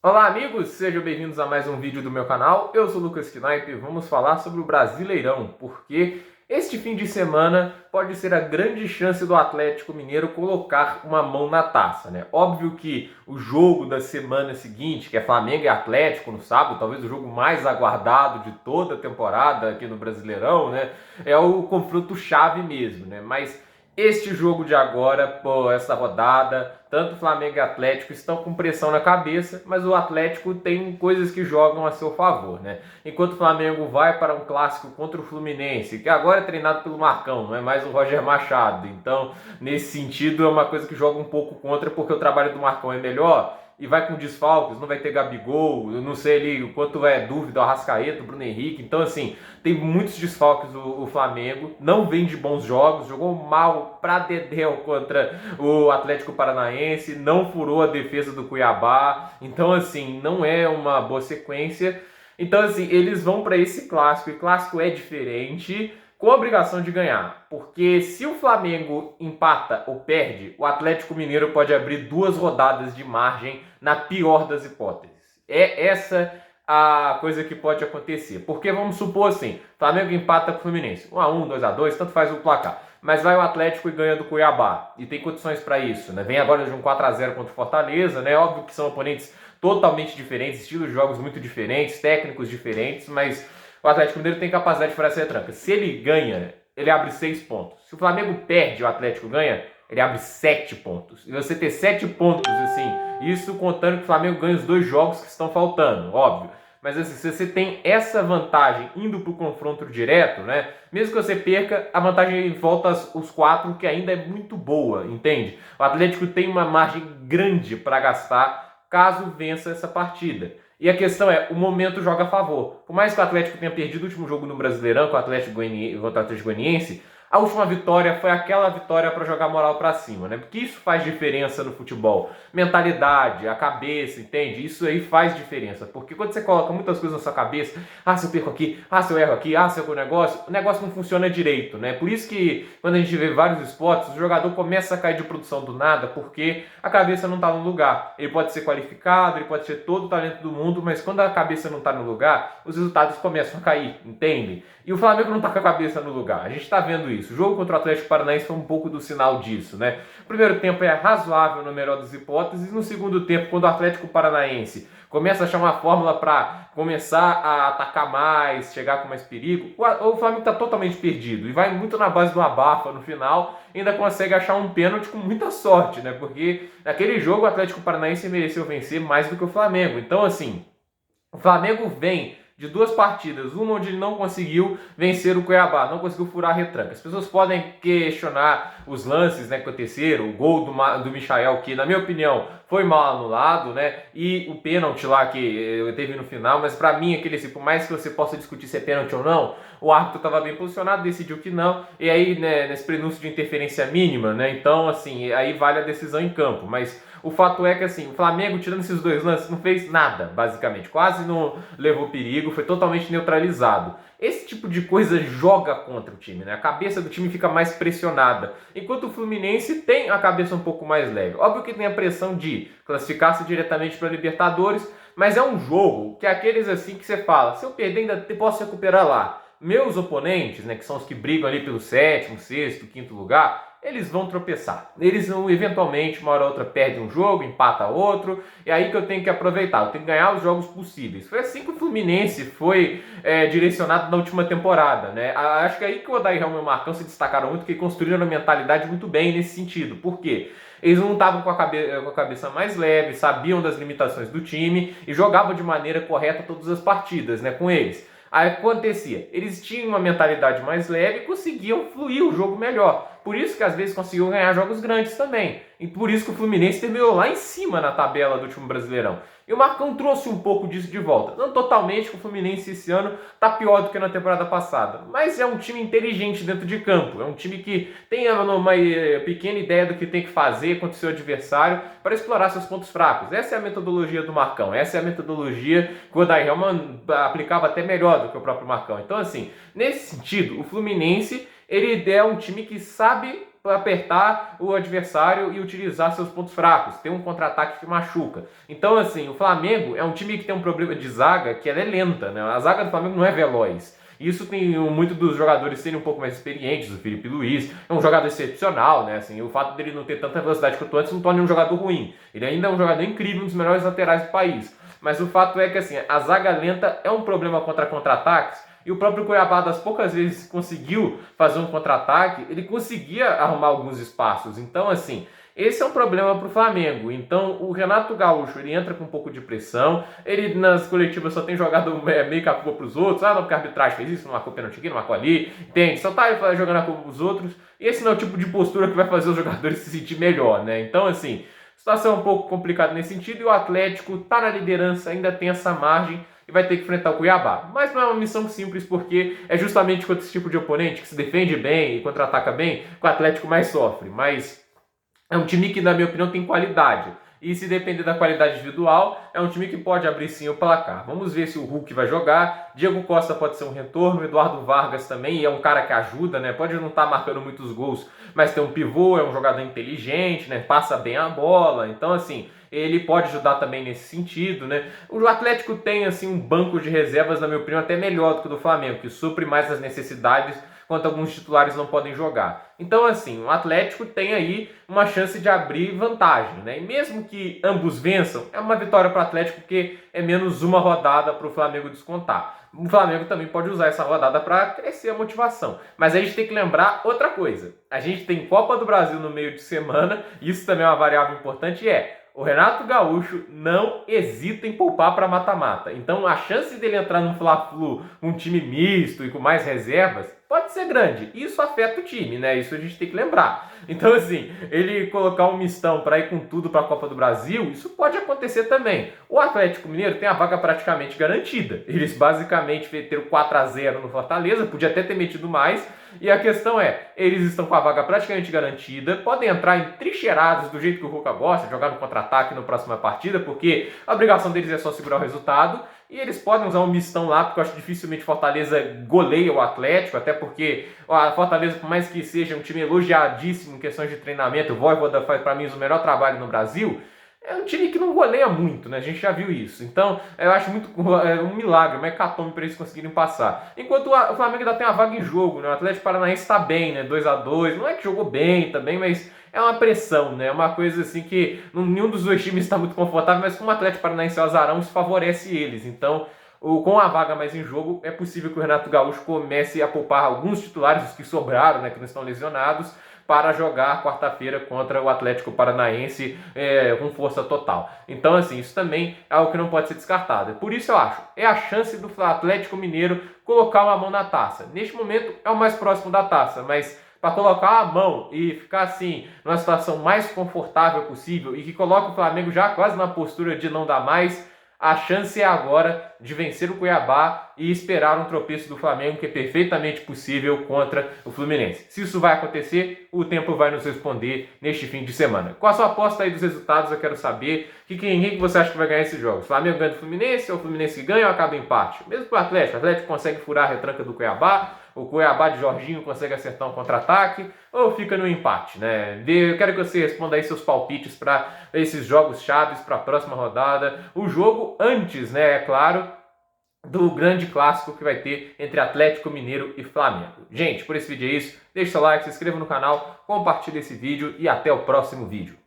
Olá amigos, sejam bem-vindos a mais um vídeo do meu canal. Eu sou o Lucas Knipe e vamos falar sobre o Brasileirão, porque este fim de semana pode ser a grande chance do Atlético Mineiro colocar uma mão na taça, né? Óbvio que o jogo da semana seguinte, que é Flamengo e Atlético no sábado, talvez o jogo mais aguardado de toda a temporada aqui no Brasileirão, né? É o confronto chave mesmo, né? Mas este jogo de agora, essa rodada, tanto Flamengo e Atlético estão com pressão na cabeça, mas o Atlético tem coisas que jogam a seu favor, né? Enquanto o Flamengo vai para um clássico contra o Fluminense, que agora é treinado pelo Marcão, não é mais o Roger Machado. Então, nesse sentido, é uma coisa que joga um pouco contra, porque o trabalho do Marcão é melhor e vai com desfalques, não vai ter Gabigol, eu não sei ali o quanto é dúvida, o Arrascaeta, o Bruno Henrique. Então, assim, tem muitos desfalques o Flamengo, não vem de bons jogos, jogou mal pra dedéu contra o Atlético Paranaense, não furou a defesa do Cuiabá. Então, assim, não é uma boa sequência. Então, assim, eles vão para esse clássico, e clássico é diferente, com a obrigação de ganhar, porque se o Flamengo empata ou perde, o Atlético Mineiro pode abrir 2 rodadas de margem na pior das hipóteses. É essa a coisa que pode acontecer, porque vamos supor assim, Flamengo empata com o Fluminense, 1-1, 2-2, tanto faz o placar, mas vai o Atlético e ganha do Cuiabá, e tem condições para isso, né? Vem agora de um 4-0 contra o Fortaleza, né? Óbvio que são oponentes totalmente diferentes, estilos de jogos muito diferentes, técnicos diferentes, mas o Atlético Mineiro tem capacidade de furar essa retranca. Se ele ganha, ele abre 6 pontos. Se o Flamengo perde e o Atlético ganha, ele abre 7 pontos. E você ter 7 pontos, assim, isso contando que o Flamengo ganha os 2 jogos que estão faltando, óbvio. Mas assim, se você tem essa vantagem indo para o confronto direto, né? Mesmo que você perca, a vantagem volta os 4, que ainda é muito boa, entende? O Atlético tem uma margem grande para gastar caso vença essa partida. E a questão é, o momento joga a favor. Por mais que o Atlético tenha perdido o último jogo no Brasileirão contra o Atlético Goianiense, a última vitória foi aquela vitória para jogar moral para cima, né? Porque isso faz diferença no futebol. Mentalidade, a cabeça, entende? Isso aí faz diferença. Porque quando você coloca muitas coisas na sua cabeça, se eu perco aqui, se eu erro aqui, se eu erro o negócio não funciona direito, né? Por isso que quando a gente vê vários esportes, o jogador começa a cair de produção do nada, porque a cabeça não está no lugar. Ele pode ser qualificado, ele pode ter todo o talento do mundo, mas quando a cabeça não está no lugar, os resultados começam a cair, entende? E o Flamengo não está com a cabeça no lugar. A gente está vendo isso. O jogo contra o Atlético Paranaense foi um pouco do sinal disso, né? O primeiro tempo é razoável na melhor das hipóteses. No segundo tempo, quando o Atlético Paranaense começa a achar uma fórmula para começar a atacar mais, chegar com mais perigo, o Flamengo está totalmente perdido. E vai muito na base do abafa no final. Ainda consegue achar um pênalti com muita sorte, né? Porque naquele jogo o Atlético Paranaense mereceu vencer mais do que o Flamengo. Então, assim, o Flamengo vem de 2 partidas, uma onde ele não conseguiu vencer o Cuiabá, não conseguiu furar a retranca. As pessoas podem questionar os lances, né, que aconteceram, o gol do Michael, que na minha opinião foi mal anulado, né, e o pênalti lá que teve no final, mas para mim, aquele assim, por mais que você possa discutir se é pênalti ou não, o árbitro estava bem posicionado, decidiu que não, e aí, né, nesse prenúncio de interferência mínima, né, então, assim, aí vale a decisão em campo, mas o fato é que, assim, o Flamengo, tirando esses 2 lances, não fez nada, basicamente. Quase não levou perigo, foi totalmente neutralizado. Esse tipo de coisa joga contra o time, né? A cabeça do time fica mais pressionada. Enquanto o Fluminense tem a cabeça um pouco mais leve. Óbvio que tem a pressão de classificar-se diretamente para a Libertadores, mas é um jogo que é aqueles assim que você fala, se eu perder ainda posso recuperar lá. Meus oponentes, né, que são os que brigam ali pelo 7º, 6º, 5º lugar, eles vão tropeçar. Eles vão, eventualmente, uma hora ou outra, perdem um jogo, empata outro, é aí que eu tenho que aproveitar, eu tenho que ganhar os jogos possíveis. Foi assim que o Fluminense foi direcionado na última temporada, né? Acho que é aí que o Odair Helma e o Marcão se destacaram muito, porque construíram a mentalidade muito bem nesse sentido. Por quê? Eles não estavam com a cabeça mais leve, sabiam das limitações do time e jogavam de maneira correta todas as partidas, né, com eles. Aí acontecia, eles tinham uma mentalidade mais leve e conseguiam fluir o jogo melhor. Por isso que às vezes conseguiu ganhar jogos grandes também. E por isso que o Fluminense terminou lá em cima na tabela do último Brasileirão. E o Marcão trouxe um pouco disso de volta. Não totalmente, que o Fluminense esse ano está pior do que na temporada passada. Mas é um time inteligente dentro de campo. É um time que tem uma pequena ideia do que tem que fazer contra o seu adversário para explorar seus pontos fracos. Essa é a metodologia do Marcão. Essa é a metodologia que o Odair Helma aplicava até melhor do que o próprio Marcão. Então, assim, nesse sentido, o Fluminense ele é um time que sabe apertar o adversário e utilizar seus pontos fracos, ter um contra-ataque que machuca. Então, assim, o Flamengo é um time que tem um problema de zaga que ela é lenta, né? A zaga do Flamengo não é veloz. Isso tem muito dos jogadores serem um pouco mais experientes. O Felipe Luiz é um jogador excepcional, né? Assim, o fato dele não ter tanta velocidade quanto antes não torna ele um jogador ruim. Ele ainda é um jogador incrível, um dos melhores laterais do país. Mas o fato é que assim, a zaga lenta é um problema contra contra-ataques. E o próprio Cuiabá, das poucas vezes que conseguiu fazer um contra-ataque, ele conseguia arrumar alguns espaços. Então, assim, esse é um problema para o Flamengo. Então, o Renato Gaúcho, ele entra com um pouco de pressão. Ele, nas coletivas, só tem jogado meio que a culpa para os outros. Ah, não, porque a arbitragem fez isso, não marcou pênalti aqui, não marcou ali. Entende? Só tá jogando a culpa para os outros. E esse não é o tipo de postura que vai fazer os jogadores se sentir melhor, né? Então, assim, a situação é um pouco complicada nesse sentido. E o Atlético tá na liderança, ainda tem essa margem e vai ter que enfrentar o Cuiabá. Mas não é uma missão simples, porque é justamente contra esse tipo de oponente que se defende bem e contra-ataca bem que o Atlético mais sofre. Mas é um time que, na minha opinião, tem qualidade. E se depender da qualidade individual, é um time que pode abrir sim o placar. Vamos ver se o Hulk vai jogar. Diego Costa pode ser um retorno. Eduardo Vargas também é um cara que ajuda, né? Pode não estar marcando muitos gols, mas tem um pivô, é um jogador inteligente, né? Passa bem a bola. Então, assim, ele pode ajudar também nesse sentido, né? O Atlético tem, assim, um banco de reservas, na minha opinião, até melhor do que o do Flamengo, que supre mais as necessidades quanto alguns titulares não podem jogar. Então, assim, o Atlético tem aí uma chance de abrir vantagem, né? E mesmo que ambos vençam, é uma vitória para o Atlético, porque é menos uma rodada para o Flamengo descontar. O Flamengo também pode usar essa rodada para crescer a motivação. Mas a gente tem que lembrar outra coisa. A gente tem Copa do Brasil no meio de semana, isso também é uma variável importante, o Renato Gaúcho não hesita em poupar para mata-mata. Então a chance dele entrar no Fla-Flu com um time misto e com mais reservas pode ser grande. Isso afeta o time, né? Isso a gente tem que lembrar. Então, assim, ele colocar um mistão para ir com tudo para a Copa do Brasil, isso pode acontecer também. O Atlético Mineiro tem a vaga praticamente garantida. Eles basicamente meteram 4-0 no Fortaleza, podia até ter metido mais. E a questão é, eles estão com a vaga praticamente garantida, podem entrar entrincheirados do jeito que o Ruka gosta, jogar no contra-ataque na próxima partida, porque a obrigação deles é só segurar o resultado. E eles podem usar um mistão lá, porque eu acho que dificilmente Fortaleza goleia o Atlético, até porque a Fortaleza, por mais que seja um time elogiadíssimo em questões de treinamento, o Vojvoda faz para mim o melhor trabalho no Brasil, é um time que não goleia muito, né? A gente já viu isso. Então, eu acho muito um milagre, uma hecatombe para eles conseguirem passar. Enquanto o Flamengo ainda tem uma vaga em jogo, né? O Atlético Paranaense está bem, né? 2-2. Não é que jogou bem também, mas é uma pressão, né? É uma coisa assim que nenhum dos dois times está muito confortável, mas como o Atlético Paranaense é o azarão, isso favorece eles. Então, com a vaga mais em jogo, é possível que o Renato Gaúcho comece a poupar alguns titulares, os que sobraram, né? Que não estão lesionados, para jogar quarta-feira contra o Atlético Paranaense com força total. Então, assim, isso também é algo que não pode ser descartado. Por isso eu acho, é a chance do Atlético Mineiro colocar uma mão na taça. Neste momento é o mais próximo da taça, mas para colocar a mão e ficar assim, numa situação mais confortável possível e que coloque o Flamengo já quase na postura de não dar mais, a chance é agora de vencer o Cuiabá e esperar um tropeço do Flamengo, que é perfeitamente possível contra o Fluminense. Se isso vai acontecer, o tempo vai nos responder neste fim de semana. Com a sua aposta aí dos resultados, eu quero saber quem que você acha que vai ganhar esses jogos. O Flamengo ganha do Fluminense, ou o Fluminense que ganha ou acaba em empate? Mesmo para o Atlético consegue furar a retranca do Cuiabá, o Cuiabá de Jorginho consegue acertar um contra-ataque, ou fica no empate, né? Eu quero que você responda aí seus palpites para esses jogos chaves para a próxima rodada. O jogo antes, né, é claro, do grande clássico que vai ter entre Atlético Mineiro e Flamengo. Gente, por esse vídeo é isso. Deixe seu like, se inscreva no canal, compartilhe esse vídeo e até o próximo vídeo.